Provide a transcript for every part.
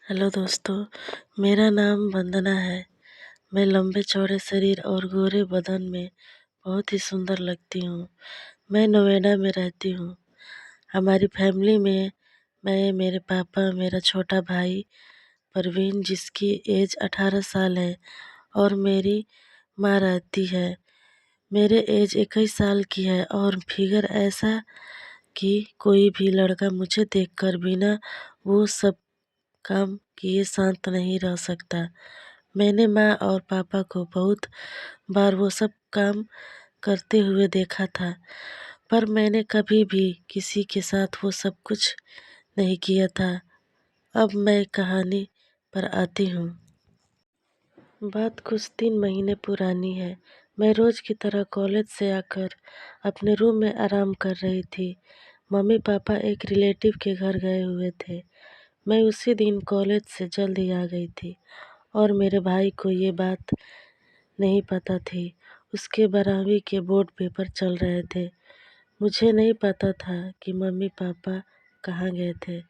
Hello दोस्तों, मेरा नाम वंदना है। मैं लंबे चौड़े शरीर और गोरे बदन में बहुत ही सुंदर लगती हूँ। मैं नोएडा में रहती हूँ। हमारी फैमिली में मैं, मेरे पापा, मेरा छोटा भाई परवीन जिसकी एज 18 साल है और मेरी माँ रहती है। मेरे एज 21 साल की है और फिगर ऐसा कि कोई भी लड़का मुझे देखकर बिना वो सब काम किए शांत नहीं रह सकता। मैंने माँ और पापा को बहुत बार वो सब काम करते हुए देखा था, पर मैंने कभी भी किसी के साथ वो सब कुछ नहीं किया था। अब मैं कहानी पर आती हूँ। बात कुछ 3 महीने पुरानी है। मैं रोज की तरह कॉलेज से आकर अपने रूम में आराम कर रही थी। मम्मी पापा एक रिलेटिव के घर गए हुए थे। मैं उसी दिन कॉलेज से जल्द ही आ गई थी और मेरे भाई को ये बात नहीं पता थी। उसके 12वीं के बोर्ड पेपर चल रहे थे। मुझे नहीं पता था कि मम्मी पापा कहाँ गए थे।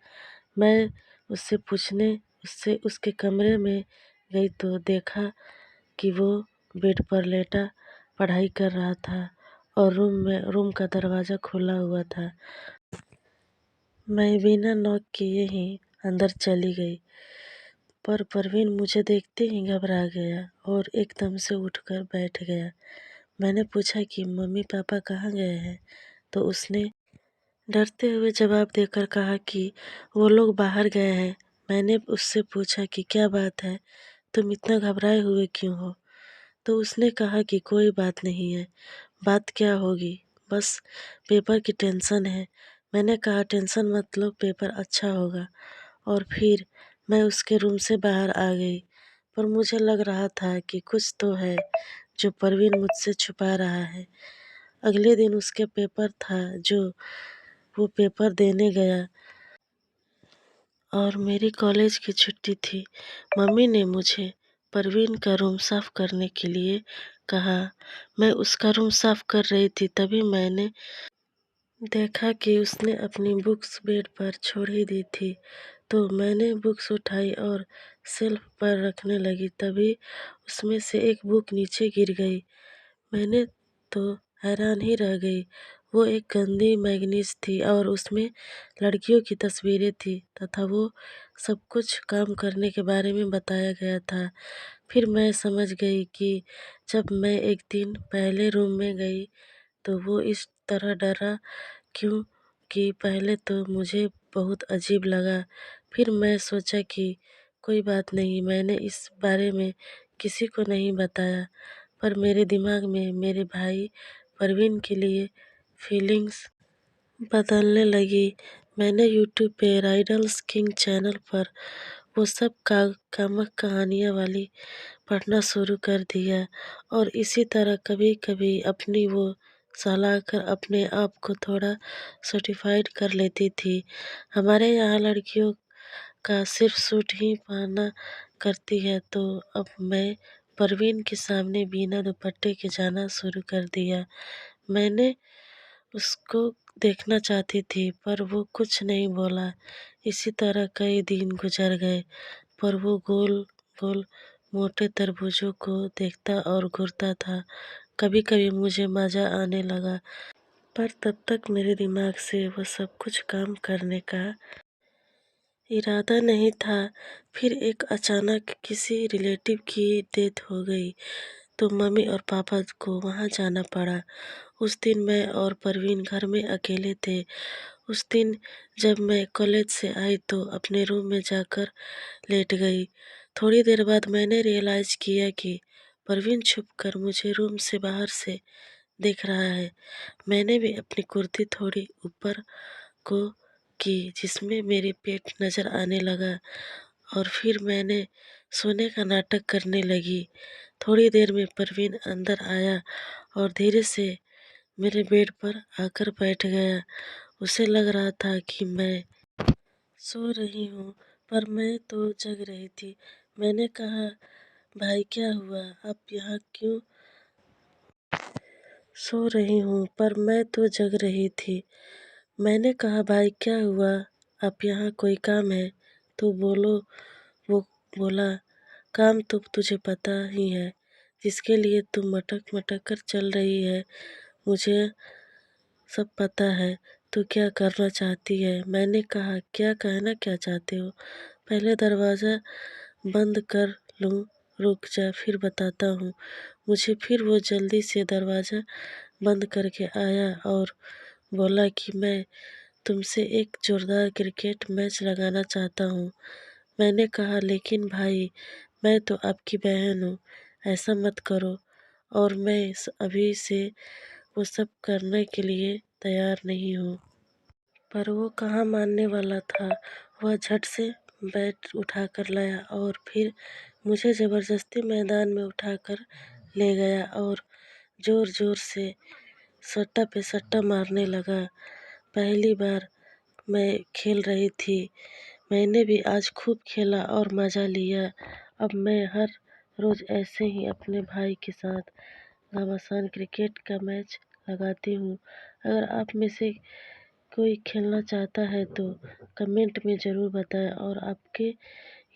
मैं उससे उसके कमरे में गई तो देखा कि वो बेड पर लेटा पढ़ाई कर रहा था और रूम का दरवाज़ा खुला हुआ था। मैं बिना नॉक किए ही अंदर चली गई, पर परवीन मुझे देखते ही घबरा गया और एकदम से उठकर बैठ गया। मैंने पूछा कि मम्मी पापा कहाँ गए हैं, तो उसने डरते हुए जवाब देकर कहा कि वो लोग बाहर गए हैं। मैंने उससे पूछा कि क्या बात है, तुम इतना घबराए हुए क्यों हो? तो उसने कहा कि कोई बात नहीं है। बात क्या होगी, बस पेपर की टेंशन है। मैंने कहा टेंशन मत लो, पेपर अच्छा होगा। और फिर मैं उसके रूम से बाहर आ गई, पर मुझे लग रहा था कि कुछ तो है जो परवीन मुझसे छुपा रहा है। अगले दिन उसके पेपर था जो वो पेपर देने गया और मेरी कॉलेज की छुट्टी थी। मम्मी ने मुझे परवीन का रूम साफ करने के लिए कहा। मैं उसका रूम साफ कर रही थी, तभी मैंने देखा कि उसने अपनी बुक्स बेड पर छोड़ ही दी थी। तो मैंने बुक्स उठाई और शेल्फ पर रखने लगी, तभी उसमें से एक बुक नीचे गिर गई। मैंने तो हैरान ही रह गई। वो एक गंदी मैगनीज थी और उसमें लड़कियों की तस्वीरें थी तथा वो सब कुछ काम करने के बारे में बताया गया था। फिर मैं समझ गई कि जब मैं एक दिन पहले रूम में गई तो वो इस तरह डरा क्यों, कि पहले तो मुझे बहुत अजीब लगा। फिर मैं सोचा कि कोई बात नहीं, मैंने इस बारे में किसी को नहीं बताया, पर मेरे दिमाग में मेरे भाई परवीन के लिए फीलिंग्स बदलने लगी। मैंने यूट्यूब पे राइडल्स किंग चैनल पर वो सब कामक कहानियाँ वाली पढ़ना शुरू कर दिया और इसी तरह कभी कभी अपनी वो सहलाकर अपने आप को थोड़ा सर्टिफाइड कर लेती थी। हमारे यहाँ लड़कियों का सिर्फ सूट ही पहना करती है, तो अब मैं परवीन के सामने बिना दुपट्टे के जाना शुरू कर दिया। मैंने उसको देखना चाहती थी, पर वो कुछ नहीं बोला। इसी तरह कई दिन गुजर गए, पर वो गोल गोल मोटे तरबूजों को देखता और घूरता था। कभी कभी मुझे मज़ा आने लगा, पर तब तक मेरे दिमाग से वो सब कुछ काम करने का इरादा नहीं था। फिर एक अचानक किसी रिलेटिव की डेथ हो गई, तो मम्मी और पापा को वहाँ जाना पड़ा। उस दिन मैं और परवीन घर में अकेले थे। उस दिन जब मैं कॉलेज से आई तो अपने रूम में जाकर लेट गई। थोड़ी देर बाद मैंने रियलाइज़ किया कि परवीन छुपकर मुझे रूम से बाहर से देख रहा है। मैंने भी अपनी कुर्ती थोड़ी ऊपर को की, जिसमें मेरी पेट नज़र आने लगा और फिर मैंने सोने का नाटक करने लगी। थोड़ी देर में परवीन अंदर आया और धीरे से मेरे बेड पर आकर बैठ गया। उसे लग रहा था कि मैं सो रही हूँ, पर मैं तो जग रही थी। मैंने कहा, भाई क्या हुआ, आप यहाँ क्यों? सो रही हूँ, पर मैं तो जग रही थी। मैंने कहा, भाई क्या हुआ, आप यहाँ कोई काम है तो बोलो। बोला, काम तो तुझे पता ही है, जिसके लिए तू मटक मटक कर चल रही है, मुझे सब पता है तू क्या करना चाहती है। मैंने कहा, क्या कहना क्या चाहते हो? पहले दरवाज़ा बंद कर लूँ? रुक जा, फिर बताता हूँ। मुझे फिर वो जल्दी से दरवाज़ा बंद करके आया और बोला कि मैं तुमसे एक जोरदार क्रिकेट मैच लगाना चाहता हूँ। मैंने कहा, लेकिन भाई, मैं तो आपकी बहन हूँ, ऐसा मत करो। और मैं अभी से वो सब करने के लिए तैयार नहीं हूँ। पर वो कहाँ मानने वाला था। वह झट से बैट उठाकर लाया और फिर मुझे ज़बरदस्ती मैदान में उठाकर ले गया और ज़ोर ज़ोर से सट्टा पे सट्टा मारने लगा। पहली बार मैं खेल रही थी, मैंने भी आज खूब खेला और मज़ा लिया। अब मैं हर रोज़ ऐसे ही अपने भाई के साथ घमासान क्रिकेट का मैच लगाती हूँ। अगर आप में से कोई खेलना चाहता है तो कमेंट में ज़रूर बताएं, और आपके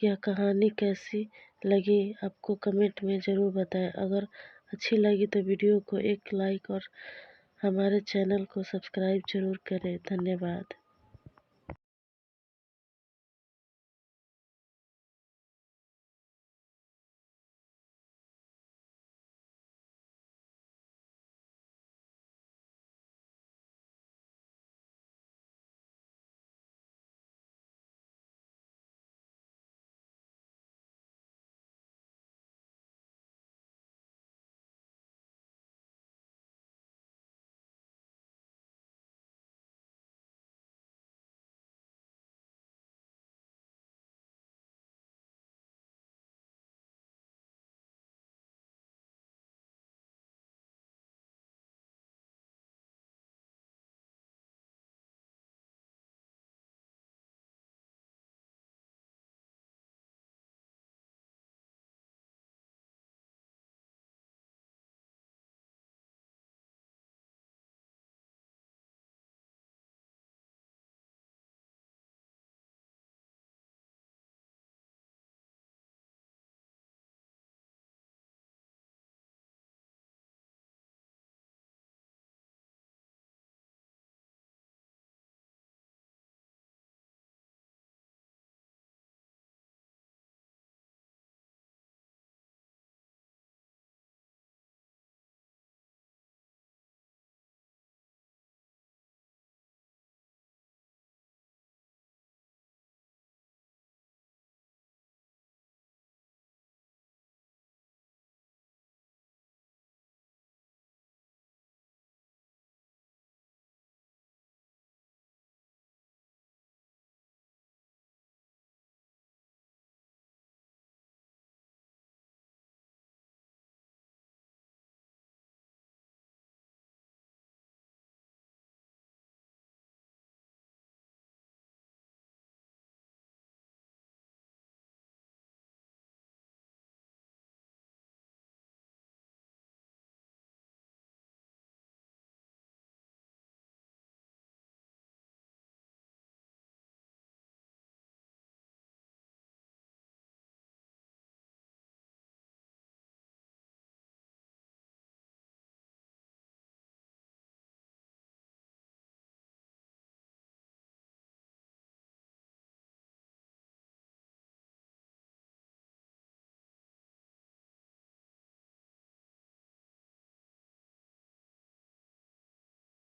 यह कहानी कैसी लगी आपको कमेंट में ज़रूर बताएं। अगर अच्छी लगी तो वीडियो को एक लाइक और हमारे चैनल को सब्सक्राइब ज़रूर करें। धन्यवाद।